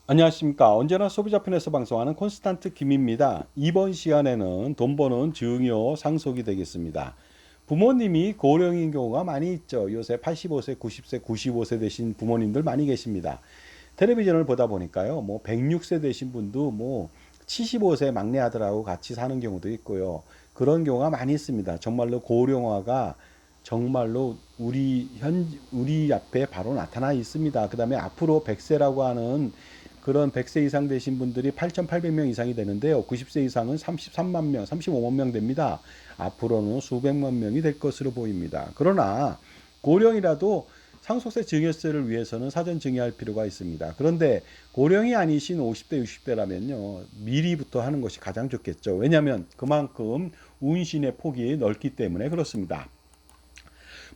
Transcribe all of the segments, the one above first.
안녕하십니까. 언제나 소비자편에서 방송하는 콘스탄트 김입니다. 이번 시간에는 돈 버는 증여 상속이 되겠습니다. 부모님이 고령인 경우가 많이 있죠. 요새 85세, 90세, 95세 되신 부모님들 많이 계십니다. 텔레비전을 보다 보니까요. 106세 되신 분도 75세 막내 아들하고 같이 사는 경우도 있고요. 그런 경우가 많이 있습니다. 정말로 고령화가 정말로 우리 앞에 바로 나타나 있습니다. 그다음에 앞으로 100세라고 하는 그런 100세 이상 되신 분들이 8,800명 이상이 되는데요. 90세 이상은 33만 명, 35만 명 됩니다. 앞으로는 수백만 명이 될 것으로 보입니다. 그러나 고령이라도 상속세 증여세를 위해서는 사전 증여할 필요가 있습니다. 그런데 고령이 아니신 50대, 60대라면요. 미리부터 하는 것이 가장 좋겠죠. 왜냐하면 그만큼 운신의 폭이 넓기 때문에 그렇습니다.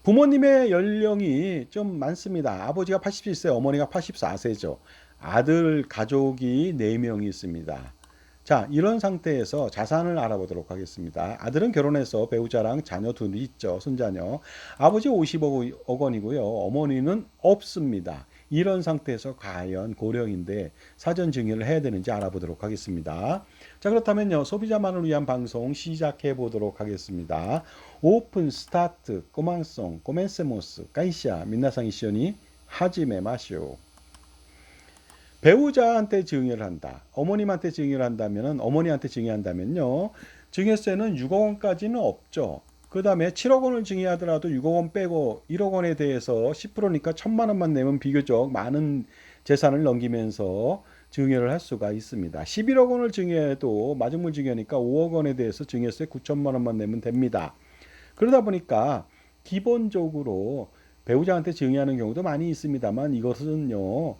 부모님의 연령이 좀 많습니다. 아버지가 87세, 어머니가 84세죠. 아들 가족이 4명이 있습니다. 자, 이런 상태에서 자산을 알아보도록 하겠습니다. 아들은 결혼해서 배우자랑 자녀 둘이 있죠. 손자녀. 아버지 50억 원이고요. 어머니는 없습니다. 이런 상태에서 과연 고령인데 사전 증여를 해야 되는지 알아보도록 하겠습니다. 자, 그렇다면요. 소비자만을 위한 방송 시작해 보도록 하겠습니다. 오픈 스타트 꼬망송 꼬멘세모스 까이샤 민나상 이시오니 하지메 마시오. 배우자한테 증여를 한다. 어머님한테 증여를 한다면은 어머니한테 증여한다면요. 증여세는 6억 원까지는 없죠. 그 다음에 7억 원을 증여하더라도 6억 원 빼고 1억 원에 대해서 10%니까 1,000만 원만 내면 비교적 많은 재산을 넘기면서 증여를 할 수가 있습니다. 11억 원을 증여해도 마중물 증여니까 5억 원에 대해서 증여세 9천만 원만 내면 됩니다. 그러다 보니까 기본적으로 배우자한테 증여하는 경우도 많이 있습니다만 이것은요.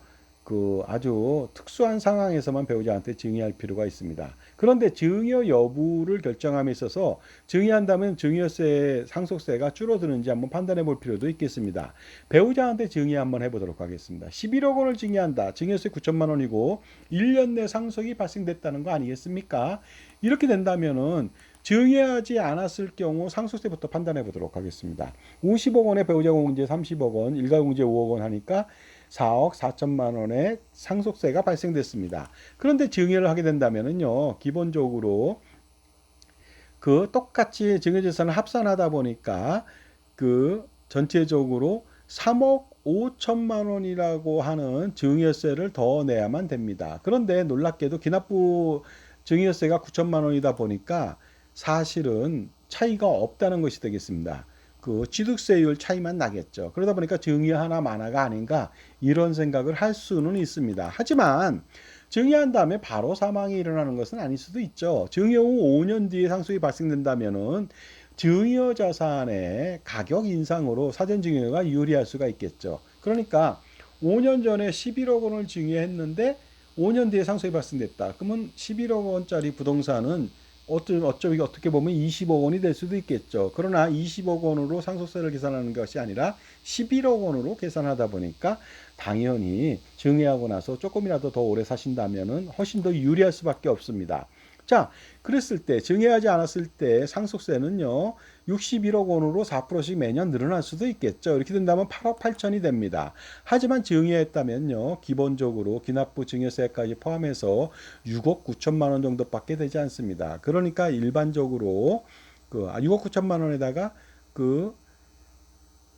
아주 특수한 상황에서만 배우자한테 증여할 필요가 있습니다. 그런데 증여 여부를 결정함에 있어서 증여한다면 증여세 상속세가 줄어드는지 한번 판단해 볼 필요도 있겠습니다. 배우자한테 증여 한번 해보도록 하겠습니다. 11억 원을 증여한다. 증여세 9천만 원이고 1년 내 상속이 발생됐다는 거 아니겠습니까? 이렇게 된다면은 증여하지 않았을 경우 상속세부터 판단해 보도록 하겠습니다. 50억 원에 배우자 공제 30억 원, 일가 공제 5억 원 하니까 4억 4천만 원의 상속세가 발생됐습니다. 그런데 증여를 하게 된다면요, 기본적으로 똑같이 증여재산을 합산하다 보니까 전체적으로 3억 5천만 원이라고 하는 증여세를 더 내야만 됩니다. 그런데 놀랍게도 기납부 증여세가 9천만 원이다 보니까 사실은 차이가 없다는 것이 되겠습니다. 취득세율 차이만 나겠죠. 그러다 보니까 증여 하나 만화가 아닌가 이런 생각을 할 수는 있습니다. 하지만 증여한 다음에 바로 사망이 일어나는 것은 아닐 수도 있죠. 증여 후 5년 뒤에 상속이 발생된다면은 증여 자산의 가격 인상으로 사전 증여가 유리할 수가 있겠죠. 그러니까 5년 전에 11억 원을 증여했는데 5년 뒤에 상속이 발생됐다. 그러면 11억 원짜리 부동산은 어떻게 보면 20억 원이 될 수도 있겠죠. 그러나 20억 원으로 상속세를 계산하는 것이 아니라 11억 원으로 계산하다 보니까 당연히 증여하고 나서 조금이라도 더 오래 사신다면은 훨씬 더 유리할 수밖에 없습니다. 자, 그랬을 때 증여하지 않았을 때 상속세는요. 61억 원으로 4%씩 매년 늘어날 수도 있겠죠. 이렇게 된다면 8억 8천이 됩니다. 하지만 증여했다면요. 기본적으로 기납부 증여세까지 포함해서 6억 9천만 원 정도밖에 되지 않습니다. 그러니까 일반적으로 6억 9천만 원에다가 그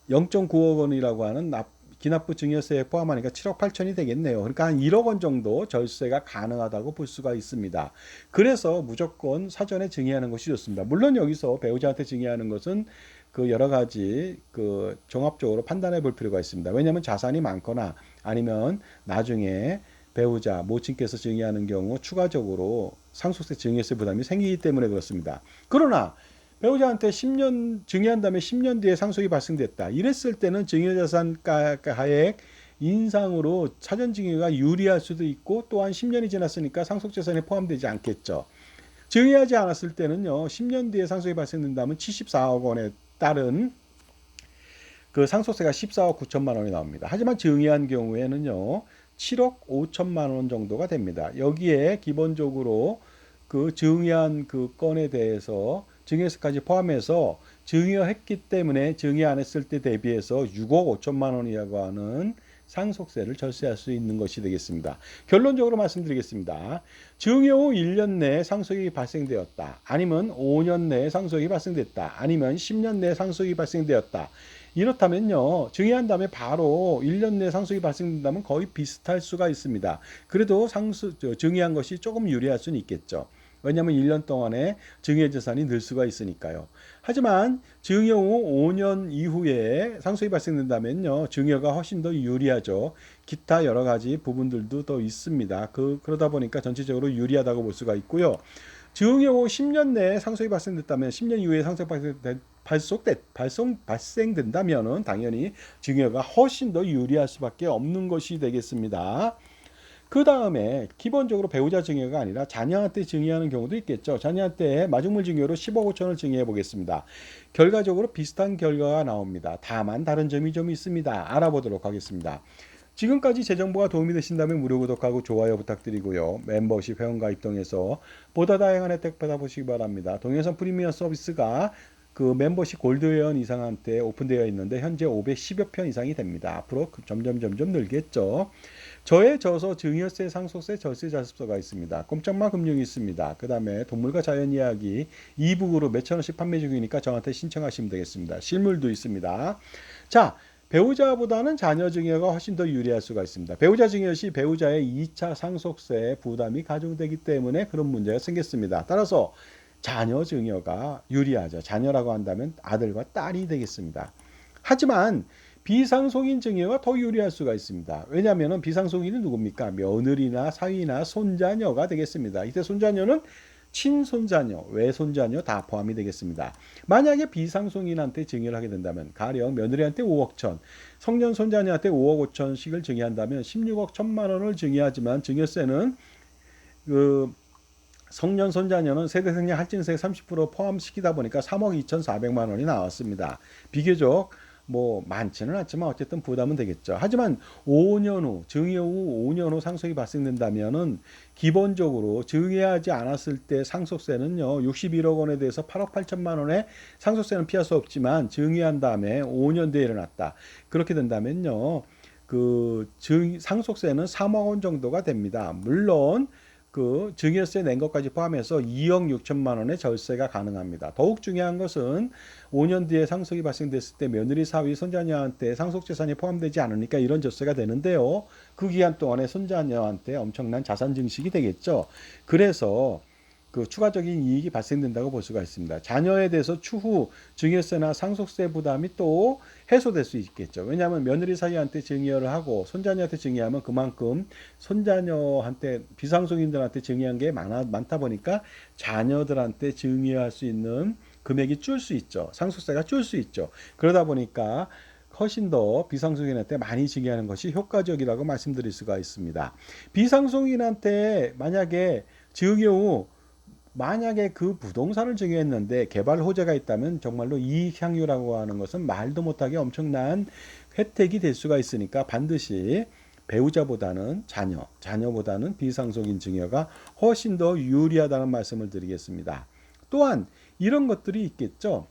0.9억 원이라고 하는 기납부 증여세에 포함하니까 7억 8천이 되겠네요. 그러니까 한 1억 원 정도 절세가 가능하다고 볼 수가 있습니다. 그래서 무조건 사전에 증여하는 것이 좋습니다. 물론 여기서 배우자한테 증여하는 것은 여러 가지 종합적으로 판단해 볼 필요가 있습니다. 왜냐하면 자산이 많거나 아니면 나중에 배우자, 모친께서 증여하는 경우 추가적으로 상속세 증여세 부담이 생기기 때문에 그렇습니다. 그러나 배우자한테 10년 증여한 다음에 10년 뒤에 상속이 발생됐다. 이랬을 때는 증여자산가액 인상으로 사전증여가 유리할 수도 있고 또한 10년이 지났으니까 상속재산에 포함되지 않겠죠. 증여하지 않았을 때는요. 10년 뒤에 상속이 발생된다면 74억 원에 따른 상속세가 14억 9천만 원이 나옵니다. 하지만 증여한 경우에는요. 7억 5천만 원 정도가 됩니다. 여기에 기본적으로 증여한 건에 대해서 증여세까지 포함해서 증여했기 때문에 증여 안 했을 때 대비해서 6억 5천만 원이라고 하는 상속세를 절세할 수 있는 것이 되겠습니다. 결론적으로 말씀드리겠습니다. 증여 후 1년 내에 상속이 발생되었다. 아니면 5년 내에 상속이 발생됐다. 아니면 10년 내에 상속이 발생되었다. 이렇다면요, 증여한 다음에 바로 1년 내에 상속이 발생된다면 거의 비슷할 수가 있습니다. 그래도 증여한 것이 조금 유리할 수는 있겠죠. 왜냐하면 1년 동안에 증여 재산이 늘 수가 있으니까요. 하지만 증여 후 5년 이후에 상속이 발생된다면요, 증여가 훨씬 더 유리하죠. 기타 여러 가지 부분들도 더 있습니다. 그러다 보니까 전체적으로 유리하다고 볼 수가 있고요. 증여 후 10년 내에 상속이 발생됐다면 10년 이후에 상속이 발생된다면 당연히 증여가 훨씬 더 유리할 수밖에 없는 것이 되겠습니다. 그 다음에 기본적으로 배우자 증여가 아니라 자녀한테 증여하는 경우도 있겠죠. 자녀한테 마중물 증여로 10억 5천을 증여해 보겠습니다. 결과적으로 비슷한 결과가 나옵니다. 다만 다른 점이 좀 있습니다. 알아보도록 하겠습니다. 지금까지 제 정보가 도움이 되신다면 무료 구독하고 좋아요 부탁드리고요. 멤버십 회원가입 통해서 보다 다양한 혜택 받아보시기 바랍니다. 동영상 프리미엄 서비스가 그 멤버십 골드 회원 이상한테 오픈되어 있는데 현재 510여 편 이상이 됩니다. 앞으로 점점 늘겠죠. 저의 저서 증여세, 상속세, 절세 자습서가 있습니다. 꼼짝마 금융이 있습니다. 그 다음에 동물과 자연 이야기 이북으로 몇천 원씩 판매 중이니까 저한테 신청하시면 되겠습니다. 실물도 있습니다. 자, 배우자보다는 자녀 증여가 훨씬 더 유리할 수가 있습니다. 배우자 증여 시 배우자의 2차 상속세 부담이 가중되기 때문에 그런 문제가 생겼습니다. 따라서 자녀 증여가 유리하죠. 자녀라고 한다면 아들과 딸이 되겠습니다. 하지만 비상속인 증여가 더 유리할 수가 있습니다. 왜냐하면 비상속인은 누굽니까? 며느리나 사위나 손자녀가 되겠습니다. 이때 손자녀는 친손자녀, 외손자녀 다 포함이 되겠습니다. 만약에 비상속인한테 증여를 하게 된다면 가령 며느리한테 5억 천, 성년 손자녀한테 5억 5천씩을 증여한다면 16억 1천만 원을 증여하지만 증여세는 성년 손자녀는 세대생략 할증세 30% 포함시키다 보니까 3억 2,400만 원이 나왔습니다. 비교적 많지는 않지만 어쨌든 부담은 되겠죠. 하지만 5년 후, 증여 후 5년 후 상속이 발생된다면은 기본적으로 증여하지 않았을 때 상속세는요, 61억 원에 대해서 8억 8천만 원의 상속세는 피할 수 없지만 증여한 다음에 5년 뒤에 일어났다. 그렇게 된다면요, 상속세는 3억 원 정도가 됩니다. 물론 증여세 낸 것까지 포함해서 2억 6천만 원의 절세가 가능합니다. 더욱 중요한 것은 5년 뒤에 상속이 발생됐을 때 며느리, 사위, 손자녀한테 상속재산이 포함되지 않으니까 이런 절세가 되는데요. 그 기간 동안에 손자녀한테 엄청난 자산 증식이 되겠죠. 그래서 추가적인 이익이 발생된다고 볼 수가 있습니다. 자녀에 대해서 추후 증여세나 상속세 부담이 또 해소될 수 있겠죠. 왜냐하면 며느리 사이한테 증여를 하고 손자녀한테 증여하면 그만큼 손자녀한테 비상속인들한테 증여한 게 많다 보니까 자녀들한테 증여할 수 있는 금액이 줄 수 있죠. 상속세가 줄 수 있죠. 그러다 보니까 훨씬 더 비상속인한테 많이 증여하는 것이 효과적이라고 말씀드릴 수가 있습니다. 비상속인한테 만약에 증여 후 만약에 그 부동산을 증여했는데 개발 호재가 있다면 정말로 이익 향유라고 하는 것은 말도 못하게 엄청난 혜택이 될 수가 있으니까 반드시 배우자보다는 자녀보다는 비상속인 증여가 훨씬 더 유리하다는 말씀을 드리겠습니다. 또한 이런 것들이 있겠죠.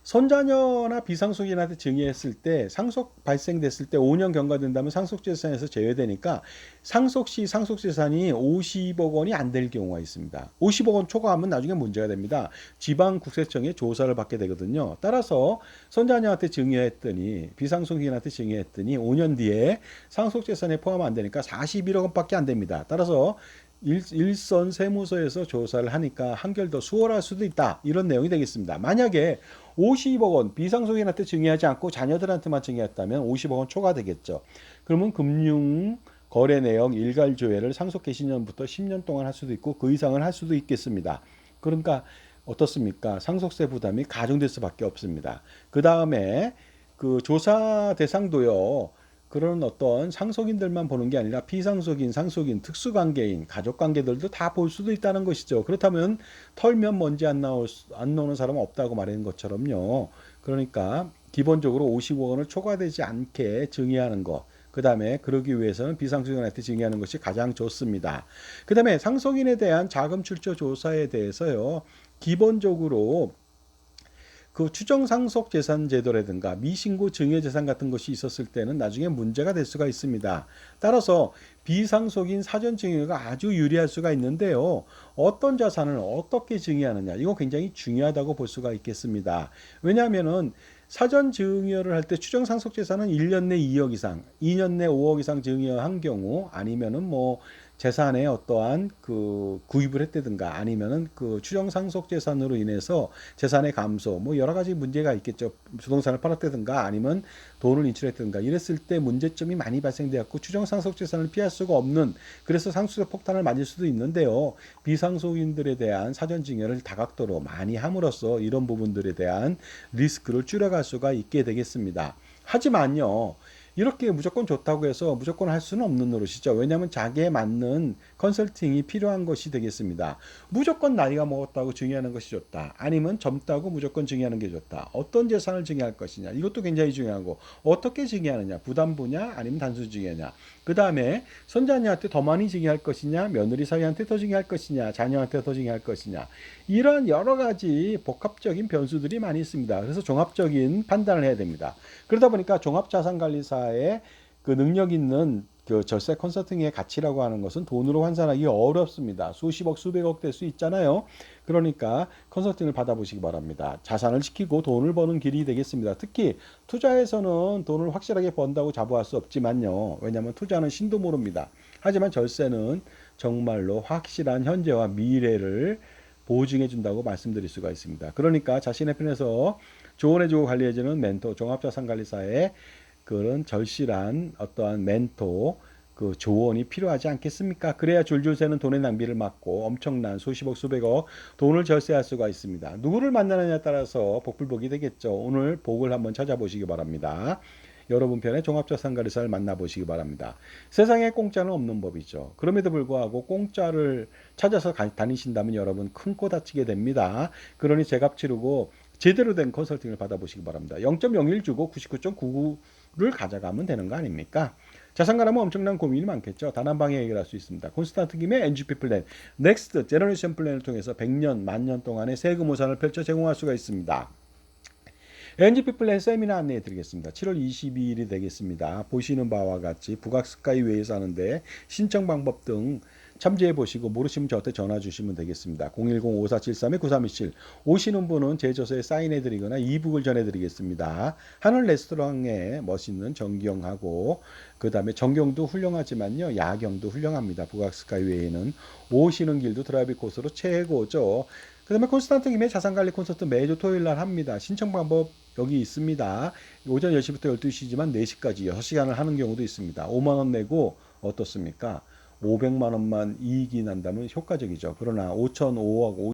손자녀나 비상속인한테 증여했을 때 상속 발생됐을 때 5년 경과된다면 상속재산에서 제외되니까 상속 시 상속재산이 50억 원이 안 될 경우가 있습니다. 50억 원 초과하면 나중에 문제가 됩니다. 지방국세청에 조사를 받게 되거든요. 따라서 손자녀한테 증여했더니 비상속인한테 증여했더니 5년 뒤에 상속재산에 포함 안 되니까 41억 원밖에 안 됩니다. 따라서 일선 세무서에서 조사를 하니까 한결 더 수월할 수도 있다. 이런 내용이 되겠습니다. 만약에 50억 원 비상속인한테 증여하지 않고 자녀들한테만 증여했다면 50억 원 초과되겠죠. 그러면 금융 거래 내역 일괄 조회를 상속 개시년부터 10년 동안 할 수도 있고 그 이상을 할 수도 있겠습니다. 그러니까 어떻습니까? 상속세 부담이 가중될 수밖에 없습니다. 그 다음에 조사 대상도요. 그런 어떤 상속인들만 보는 게 아니라 비상속인, 상속인, 특수관계인, 가족관계들도 다 볼 수도 있다는 것이죠. 그렇다면 털면 먼지 안 나오는 사람은 없다고 말하는 것처럼요. 그러니까 기본적으로 50억 원을 초과되지 않게 증여하는 것. 그 다음에 그러기 위해서는 비상속인한테 증여하는 것이 가장 좋습니다. 그 다음에 상속인에 대한 자금 출처 조사에 대해서요. 기본적으로 그 추정상속재산 제도라든가 미신고 증여재산 같은 것이 있었을 때는 나중에 문제가 될 수가 있습니다. 따라서 비상속인 사전증여가 아주 유리할 수가 있는데요. 어떤 자산을 어떻게 증여하느냐, 이거 굉장히 중요하다고 볼 수가 있겠습니다. 왜냐하면은 사전 증여를 할 때 추정 상속 재산은 1년 내 2억 이상, 2년 내 5억 이상 증여한 경우, 아니면은 뭐 재산에 어떠한 그 구입을 했다든가, 아니면은 그 추정 상속 재산으로 인해서 재산의 감소, 뭐 여러 가지 문제가 있겠죠. 부동산을 팔았다든가 아니면 돈을 인출했다든가 이랬을 때 문제점이 많이 발생되었고 추정 상속 재산을 피할 수가 없는, 그래서 상속세 폭탄을 맞을 수도 있는데요. 비상속인들에 대한 사전 증여를 다각도로 많이 함으로써 이런 부분들에 대한 리스크를 줄여갈 수가 있게 되겠습니다. 하지만요, 이렇게 무조건 좋다고 해서 무조건 할 수는 없는 노릇이죠. 왜냐하면 자기에 맞는 컨설팅이 필요한 것이 되겠습니다. 무조건 나이가 먹었다고 증여하는 것이 좋다, 아니면 젊다고 무조건 증여하는 게 좋다, 어떤 재산을 증여할 것이냐, 이것도 굉장히 중요하고, 어떻게 증여하느냐, 부담보냐 아니면 단순 증여냐, 그 다음에 손자녀한테 더 많이 증여할 것이냐, 며느리 사이한테 더 증여할 것이냐, 자녀한테 더 증여할 것이냐, 이런 여러 가지 복합적인 변수들이 많이 있습니다. 그래서 종합적인 판단을 해야 됩니다. 그러다 보니까 종합자산관리사의 그 능력 있는 그 절세 컨설팅의 가치라고 하는 것은 돈으로 환산하기 어렵습니다. 수십억, 수백억 될 수 있잖아요. 그러니까 컨설팅을 받아보시기 바랍니다. 자산을 지키고 돈을 버는 길이 되겠습니다. 특히 투자에서는 돈을 확실하게 번다고 자부할 수 없지만요. 왜냐하면 투자는 신도 모릅니다. 하지만 절세는 정말로 확실한 현재와 미래를 보증해 준다고 말씀드릴 수가 있습니다. 그러니까 자신의 편에서 조언해주고 관리해주는 멘토, 종합자산관리사의 그런 절실한 어떠한 멘토, 그 조언이 필요하지 않겠습니까? 그래야 줄줄 새는 돈의 낭비를 막고 엄청난 수십억, 수백억 돈을 절세할 수가 있습니다. 누구를 만나느냐에 따라서 복불복이 되겠죠. 오늘 복을 한번 찾아보시기 바랍니다. 여러분 편의 종합자산관리사를 만나보시기 바랍니다. 세상에 공짜는 없는 법이죠. 그럼에도 불구하고 공짜를 찾아서 다니신다면 여러분 큰 코 다치게 됩니다. 그러니 제값 치르고 제대로 된 컨설팅을 받아보시기 바랍니다. 0.01 주고 99.99를 가져가면 되는 거 아닙니까? 자산가라면 엄청난 고민이 많겠죠. 단 한 방에 해결할 수 있습니다. 콘스탄트 김의 NGP 플랜, 넥스트 제너레이션 플랜을 통해서 100년, 만년 동안의 세금 우산을 펼쳐 제공할 수가 있습니다. NGP 플랜 세미나 안내해 드리겠습니다. 7월 22일이 되겠습니다. 보시는 바와 같이 북악 스카이웨이에서 하는데 신청 방법 등 참조해 보시고 모르시면 저한테 전화 주시면 되겠습니다. 010-5473-9327 오시는 분은 제 저서에 사인해 드리거나 이북을 전해 드리겠습니다. 하늘 레스토랑에 멋있는 정경하고 그 다음에 정경도 훌륭하지만요, 야경도 훌륭합니다. 북악 스카이웨이는 오시는 길도 드라이브 코스로 최고죠. 그 다음에 콘스탄트 김의 자산관리 콘서트 매주 토요일 날 합니다. 신청 방법 여기 있습니다. 오전 10시부터 12시지만 4시까지 6시간을 하는 경우도 있습니다. 5만원 내고 어떻습니까? 500만 원만 이익이 난다면 효과적이죠. 그러나 5천, 5억,